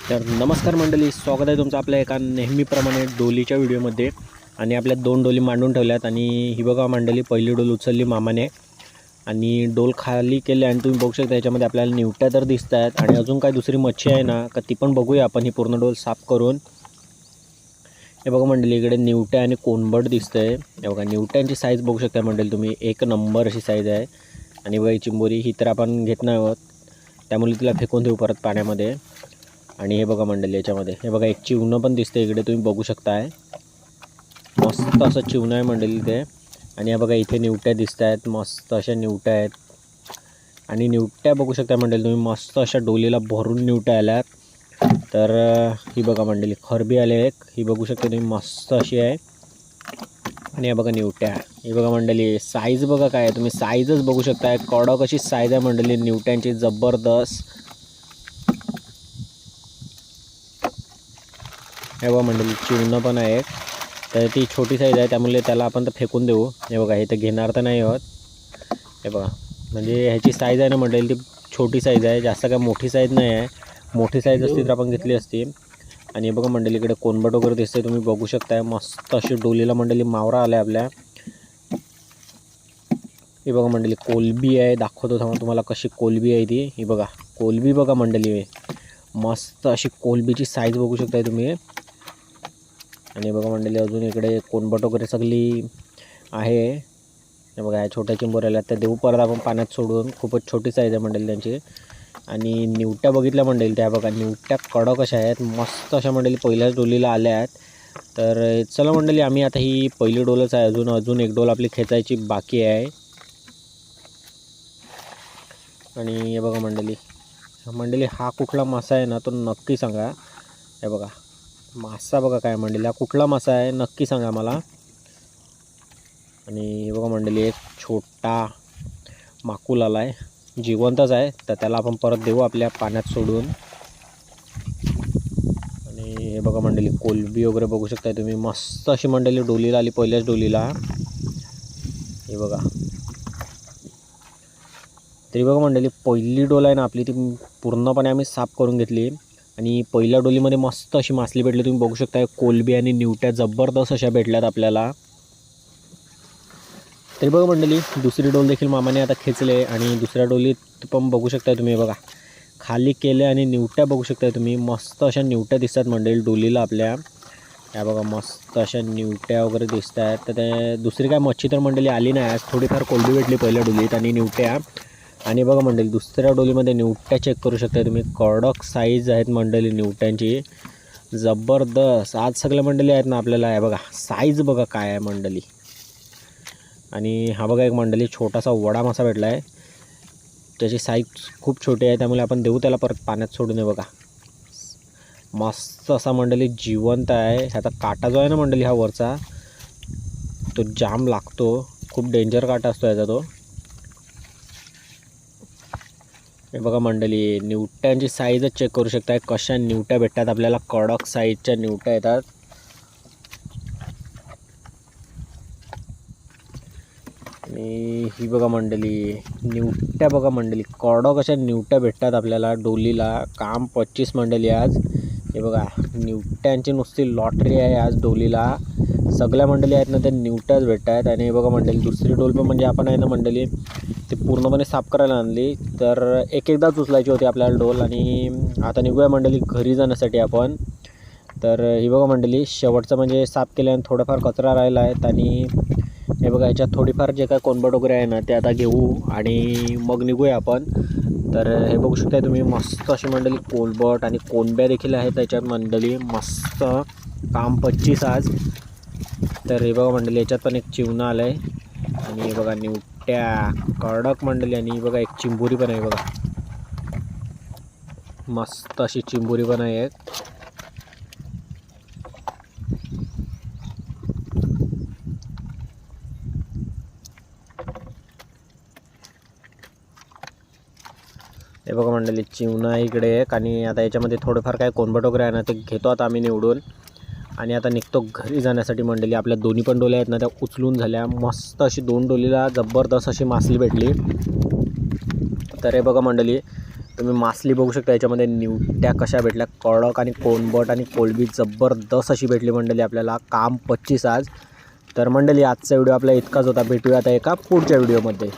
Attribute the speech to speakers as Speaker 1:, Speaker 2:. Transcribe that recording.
Speaker 1: तर नमस्कार मंडळी, स्वागत आहे तुमचं आपल्या एका नेहमीप्रमाणे डोलीच्या व्हिडिओमध्ये. आणि आपल्या 2 डोली मांडून ठेवल्यात. आणि ही बघा मंडळी, पहिली डोल उचलली मामाने आणि डोल खाली केले. आणि तुम्ही बघू शकता याच्यामध्ये आपल्याला निवट्या तर दिसत आहेत. आणि अजून काय दुसरी मच्छी आहे ना का ती पण बघूया आपण ही पूर्ण डोल साफ करून. हे बघा मंडळी, इकडे निवट्या आणि कोणबट दिसतंय. हे बघा निवट्यांची साईज बघू शकता मंडळी तुम्ही, एक नंबर अशी साईज आहे. आणि बघा ही चिंबोरी ही तर आपण घेत नाही आहोत, त्यामुळे तिला फेकून देऊ परत पाण्यामध्ये. आणि हे बघा मंडळी, याच्यामध्ये हे बघा एक चिवणं पण दिसते इकडे, तुम्ही बघू शकताय. मस्त असं चिवणं आहे मंडळी ते. आणि हे बघा इथे निवट्या दिसत आहेत, मस्त अशा निवट्या आहेत. आणि निवट्या बघू शकता मंडळी तुम्ही, मस्त अशा डोलीला भरून निवट्या आल्यात. तर ही बघा मंडळी खरबी आले एक, ही बघू शकता तुम्ही, मस्त अशी आहे. आणि हे बघा निवट्या, ही बघा मंडळी साईज बघा काय आहे, तुम्ही साईजच बघू शकताय. कडक अशी साईज आहे मंडळी निवट्यांची, जबरदस्त. हे बघा मंडळी चिवणं पण आहे एक, तर ती छोटी साईज आहे त्यामुळे त्याला आपण तर फेकून देऊ. हे बघा हे तर घेणार तर नाही आहोत. हे बघा म्हणजे ह्याची साईज आहे ना मंडळी ती छोटी साईज आहे, जास्त काय मोठी साईज नाही आहे. मोठी साईज असती तर आपण घेतली असती. आणि हे बघा मंडळी इकडे कोणबट वगैरे दिसते, तुम्ही बघू शकताय. मस्त अशी डोलीला मंडळी मावरा आला आपल्या. हे बघा मंडळी कोलबी आहे, दाखवतो थांबा तुम्हाला कशी कोलबी आहे ती. ही बघा कोलबी बघा मंडळी, मस्त अशी कोलबीची साईज बघू शकताय तुम्ही. आणि बघा मंडळी अजून इकडे कोणबट वगैरे सगळी आहे. हे बघा या छोट्या चिंबोऱ्याला त्या देऊ परत आपण पाण्यात सोडून, खूपच छोटी साईज आहे मंडळी त्यांची. आणि निवट्या बघितल्या मंडळी, त्या बघा निवट्या कडक अशा आहेत, मस्त अशा मंडळी पहिल्याच डोलीला आल्या आहेत. तर चला मंडळी, आम्ही आता ही पहिली डोलच आहे, अजून एक डोल आपली खेचायची बाकी आहे. आणि हे बघा मंडळी हा कुठला मासा आहे ना तो नक्की सांगा. हे बघा मासा बघा काय मंडळी, हा कुठला मासा आहे नक्की सांगा मला. आणि हे बघा मंडळी एक छोटा माकुल आला आहे, जिवंतच आहे, तर त्याला आपण परत देऊ आपल्या पाण्यात सोडून. आणि हे बघा मंडळी कोलबी वगैरे बघू शकताय तुम्ही, मस्त अशी मंडळी डोलीला आली पहिल्याच डोलीला. हे बघा तरी बघा मंडळी पहिली डोल आहे ना आपली ती पूर्णपणे आम्ही साफ करून घेतली. आणि पहिल्या डोलीमध्ये मस्त अशी मासली भेटली, तुम्ही बघू शकता. कोलबी आणि निवट्या जबरदस्त अशा भेटल्यात आपल्याला. तरी बघा मंडळी दुसरी डोल देखील मामाने आता खेचले. आणि दुसऱ्या डोलीत पण बघू शकताय तुम्ही, बघा खाली केले आणि निवट्या बघू शकताय तुम्ही, मस्त अशा निवट्या दिसतात मंडळी डोलीला आपल्या. या बघा मस्त अशा निवट्या वगैरे दिसत आहेत. तर ते दुसरी काय मच्छी तर मंडळी आली नाही आज, थोडीफार कोलबी भेटली पहिल्या डोलीत आणि निवट्या. आणि बघा मंडळी दुसऱ्या डोलीमध्ये निवट्या चेक करू शकता तुम्ही, कडक साईज आहेत मंडळी निवट्यांची, जबरदस्त. आज सगळ्या मंडळी आहेत ना आपल्याला. आहे बघा साईज बघा काय आहे मंडळी. आणि हा बघा एक मंडळी छोटासा वडा मासा भेटला आहे, त्याची साईज खूप छोटी आहे त्यामुळे आपण देऊ त्याला परत पाण्यात सोडून. आहे बघा मस्त असा मंडळी जिवंत आहे. ह्याचा काटा जो आहे ना मंडळी हा वरचा तो जाम लागतो, खूप डेंजर काटा असतो याचा तो. हे बघा मंडळी निवट्यांची साईजच चेक करू शकताय, कशा निवट्या भेटतात आपल्याला, कडक साईजच्या निवट्या येतात. आणि ही बघा मंडळी निवट्या बघा मंडळी, कडक अशा निवट्या भेटतात आपल्याला डोलीला. काम 25 मंडळी आज. हे बघा निवट्यांची नुसती लॉटरी आहे आज डोलीला, सगळ्या मंडळी आहेत ना त्या निवट्याच भेटत आहेत. आणि हे बघा मंडळी दुसरी डोल पण म्हणजे आपण आहे ना मंडळी ते पूर्णपणे साफ करायला आणली, तर एकदाच उचलायची होती आपल्याला डोल. आणि आता निघूया मंडळी घरी जाण्यासाठी आपण. तर ही बघा मंडळी शेवटचं म्हणजे साफ केल्याने थोडंफार कचरा राहिला आहेत. आणि हे बघा याच्यात थोडीफार जे काय कोणबट वगैरे आहे ना ते आता घेऊ आणि मग निघूया आपण. तर हे बघू शकताय तुम्ही, मस्त अशी मंडळी कोलबट आणि कोणब्या देखील आहेत त्याच्यात मंडळी, मस्त काम 25 आज. तर हे बघा मंडळी याच्यात पण एक चिवणं आलं आहे. आणि हे बघा निवट्या कडक मंडळी. आणि बघा एक चिंबोरी पण आहे बघा, मस्त अशी चिंबोरी पण आहे एक. हे बघा मंडळी चिवणा इकडे एक. आणि आता याच्यामध्ये थोडंफार काय कोणबट वगैरे आहे ना ते घेतो आता आम्ही निवडून. आणि आता निघतो घरी जाण्यासाठी मंडळी. आपल्या दोन्ही पण डोल्या आहेत ना त्या उचलून झाल्या, मस्त अशी 2 डोलीला जबरदस्त अशी मासली भेटली. तर हे बघा मंडळी तुम्ही मासली बघू शकता, याच्यामध्ये निवट्या कशा भेटल्या, कडक आणि कोणबट आणि कोलबी जबरदस्त अशी भेटली मंडळी आपल्याला. काम 25 आज. तर मंडळी आजचा व्हिडिओ आपला इतकाच होता. भेटूया आता एका पुढच्या व्हिडिओमध्ये.